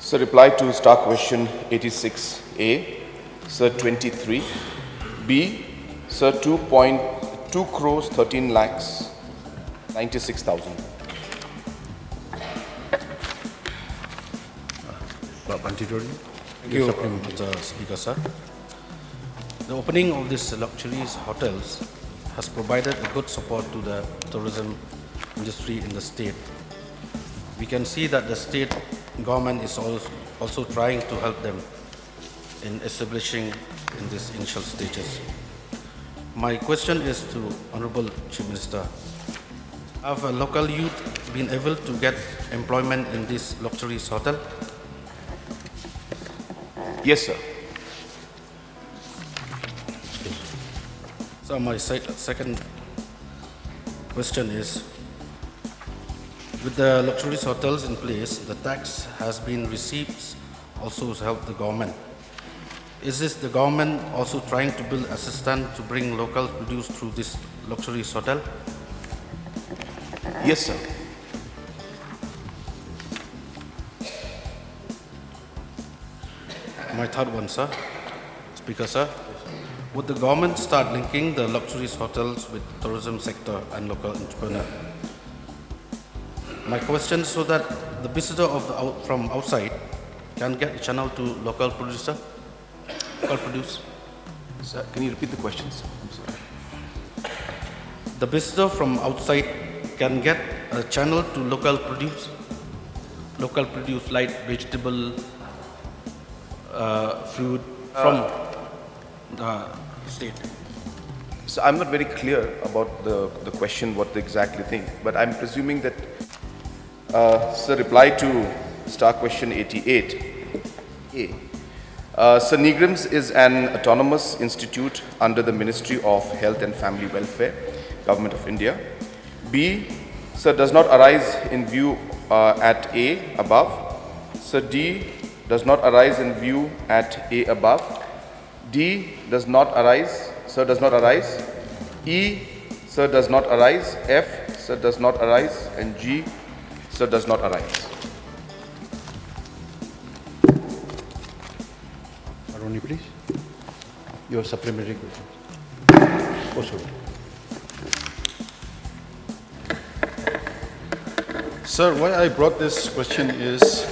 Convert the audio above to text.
So reply to star question 86A, sir 23, B, sir 2.2 crores 13 lakhs 96,000. Thank you, Mr. Speaker, sir. The opening of these luxuries hotels has provided a good support to the tourism industry in the state. We can see that the state government is also trying to help them in establishing in these initial stages. My question is to Honorable Chief Minister. Have a local youth been able to get employment in this luxuries hotel? Yes, sir. So my second question is, with the luxurious hotels in place, the tax has been received also to help the government. Is this the government also trying to build a system to bring local produce through this luxurious hotel? Yes, sir. My third one, sir. Speaker, sir. Would the government start linking the luxurious hotels with tourism sector and local entrepreneur? My question is so that the visitor from outside can get a channel to local producer, local produce. Sir, can you repeat the questions? I'm sorry. The visitor from outside can get a channel to local produce like vegetable, fruit from the state. So I'm not very clear about the question, what they exactly think, but I'm presuming that, sir, reply to star question 88A. Sir, Nigrams is an autonomous institute under the Ministry of Health and Family Welfare, Government of India. B, sir, does not arise in view at A above. Sir, D, does not arise in view at A above. D, does not arise. Sir, does not arise. E, sir, does not arise. F, sir, does not arise. And G, sir, does not arise. Aroni, please. Your supplementary question. Also. Sir, why I brought this question is